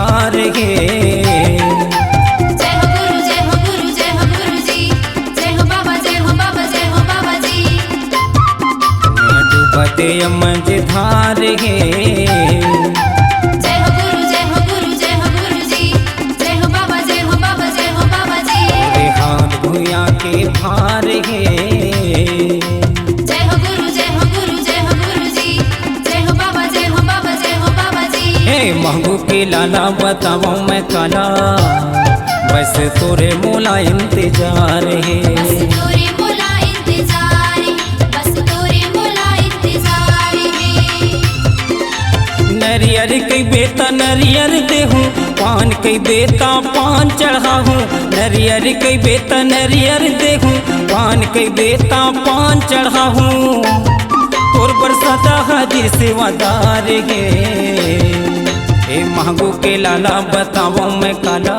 धार गे। जय हो गुरु, जय हो गुरु, जय हो गुरु जी। जय हो बाबा, जय हो बाबा, जय हो बाबा जी। डूबते अमज धार गे। जय हो गुरु, जय हो गुरु, जय हो गुरु जी। जय हो बाबा, जय हो बाबा, जय हो बाबा जी। हाथ भुया के भार गे। जय हो गुरु, जय हो गुरु, जय हो गुरु जी। जय हो बाबा, जय हो बाबा, जय हो बाबा जी। हे महबू के लाला बताओ मैं काला, बस तोरे मोला इंतजार है। बस तोरे मोला इंतजार है, बस तोरे मोला इंतजार है। नरियर कई बेटा नरियर देहूँ, पान कई बेटा पान चढ़ाहूँ। नरियर कई बेटा नरियर देहूँ, पान कई बेटा पान चढ़ाहूँ। तोर बरसाता हाजिर सेवादार गे। ए महबू के लाला बताओ मैं काला,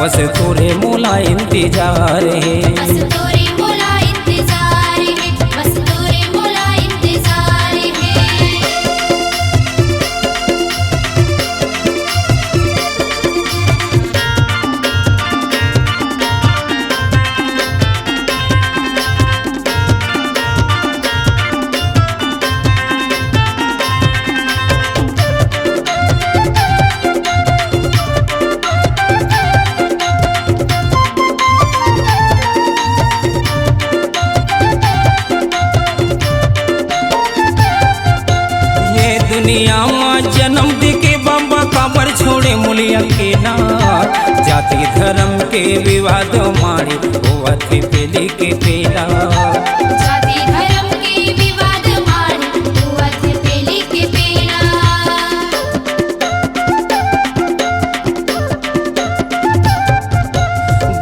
बस तोरे मोला इंतजार है। बस तोरे मोला इंतजार है, बस तोरे मोला इंतजार है। दुनिया में जन्म दे के बाबा काबर छोड़े मूल्य अकेला। जाति धर्म के विवाद मारे होवत पेली के पेला। जाति धर्म के विवाद मारे होवत पेली के पेला।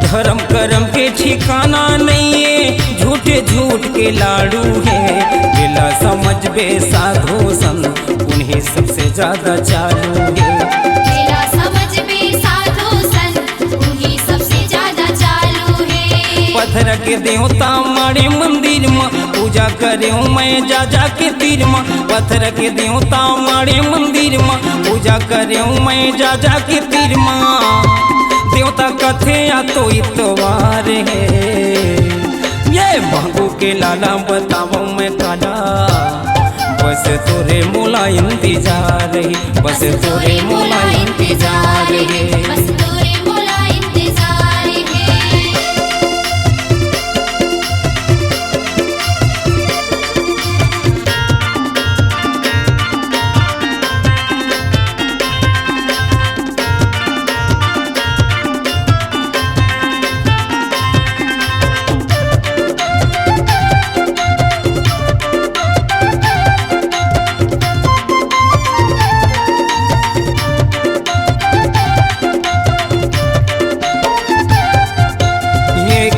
धर्म कर्म के ठिकाना नहीं है, झूठे झूठ के लाडू है। बिला समझ बे साधो संत उन्हें सबसे ज्यादा चालू है। मेरा समझ में साधु संत उन्हीं सबसे ज्यादा चालू है। पत्थर के देवता मारे मंदिर में पूजा करे मैं जा जा के तीर में। पत्थर के देवता मारे मंदिर में पूजा करे मैं जा जा के तीर में। देवता कथे या तो इतवार है। ये महबू के लाला बताओ मैं काला, बस तोरे मोला इंतजार है। बस तोरे मोला इंतजार है। बस तोरे मोला इंतजार है।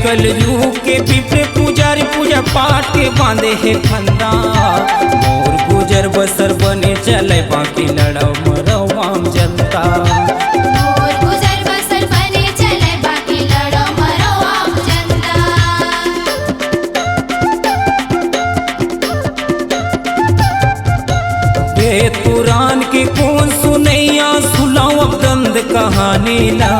कलयुग के विप्र पुजारी पूजा पाठ के बांधे है फंदा। मोर गुजर बसर बने चले बाकी लड़ो मरो आम जनता। मोर गुजर बसर बने चले बाकी लड़ो मरो आम जनता। वेद पुराण के कौन सुनैया सुनाओ अब दंद कहानी ला।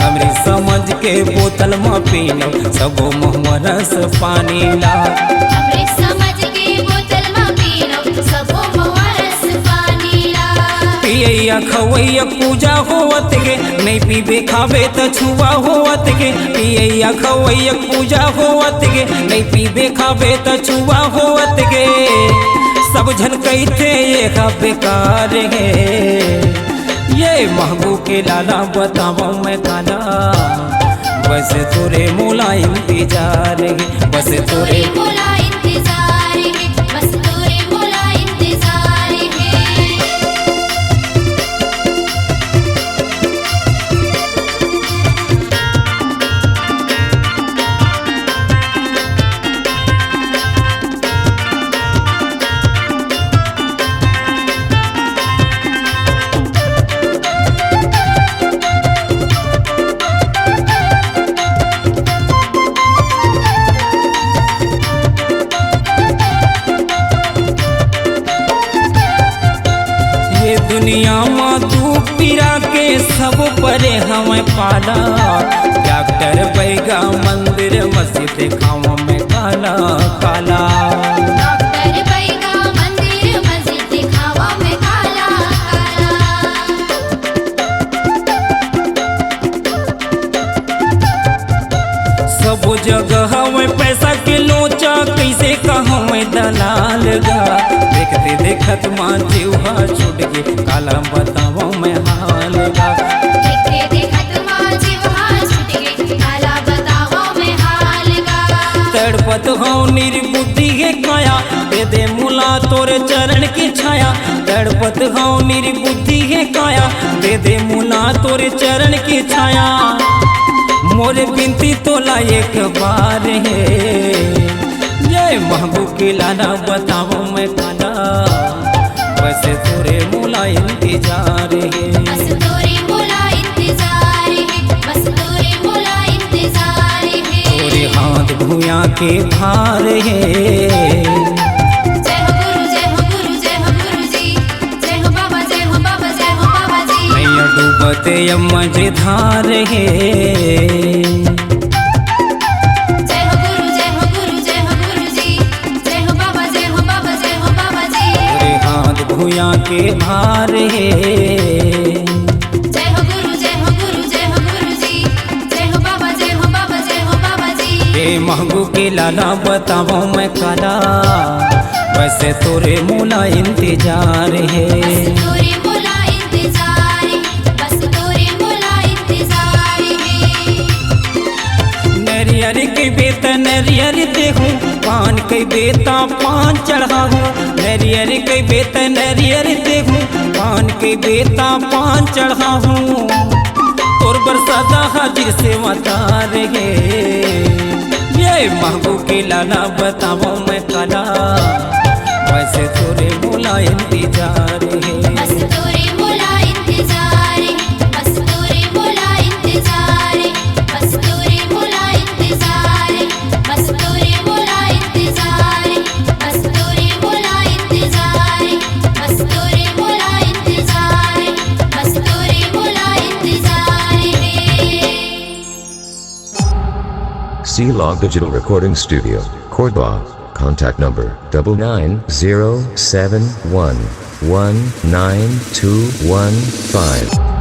हमरे समझ के बोतल में पीनो सबो महुआ रस पानी ला। हमरे समझ के बोतल में पीनो सबो महुआ रस पानी ला। पियैया खवैया पूजा होवत के, नहीं पीबे खाबे त छुआ होवत के। पियैया खवैया पूजा होवत के, नहीं पीबे खाबे त छुआ होवत के। सब झन कहते ये का बेकार है। ये महबू के लाला बताओ मैं काला, बस तोरे मोला इंतजार है। बस तोरे मोला इंतजार है, बस तोरे मोला इंतजार है। सब परे हमें पाला। डॉक्टर बैगा मंदिर मस्जिद खाओ में काला काला। डॉक्टर बैगा मंदिर मस्जिद दिखावा में काला काला। सब जगह हमें पैसा के लोचा, कैसे कहूँ मैं दलाल गा। देखते देखत माँ जीवा छूट के काला बताओ मैं हाल गा। देखते देखत माँ जीवा छूट के काला बतावा में हाल गा। तड़पत हूँ निर्बुद्धि है काया, दे दे मुला तोरे चरण की छाया। तड़पत हूँ निर्बुद्धि है काया, दे दे मुला तोरे चरण की छाया। मोरे बिनती तोला एक बार है, ये महबूब के लाला बताओ मैं काला। बस तोरे मुला इंतजार है, बस तोरे मुला इंतजार है, बस तोरे मुला इंतजार है। तोरे हाथ भूया के भार है। जय हो गुरु जय हो गुरु जय हो गुरु जी। जय हो बाबा जय हो बाबा जय हो बाबा जी। नैया डूबते मझधार है। जय हो गुरु जय हो गुरु जय हो गुरु जी। जय हो बाबा जय हो बाबा जय हो बाबा जी। तोरे हाथ भूया के भार है। जय हो गुरु जय हो गुरु जय हो गुरु जी। जय हो बाबा जय हो बाबा जय हो बाबा जी। ए महबूब के लाला बताओ मैं काला, वैसे तोरे मुला इंतजार है। बस तोरे मुला इंतजार है, बस तोरे मुला इंतजार है। नरियर के बेता नरियर देहूँ, पान के बेता पान चढ़ाहूँ। नरियर के बेता नरियर देहूँ, पान के बेता पान चढ़ाहूँ। तोर बरसादा हाजिर से मतार है। ये महबूब के लाला बताओ मैं काला, वैसे तोरे मुला इंतजार है। बस तोरे मुला इंतजार है, बस तोरे मुला इंतजार है, बस तोरे मुला इंतजार है, बस तोरे मुला इंतजार है, बस तोरे मुला इंतजार है, बस तोरे मुला इंतजार है, बस तोरे मुला इंतजार है। C-Log Digital Recording Studio, Cordoba. Contact number 99071192115.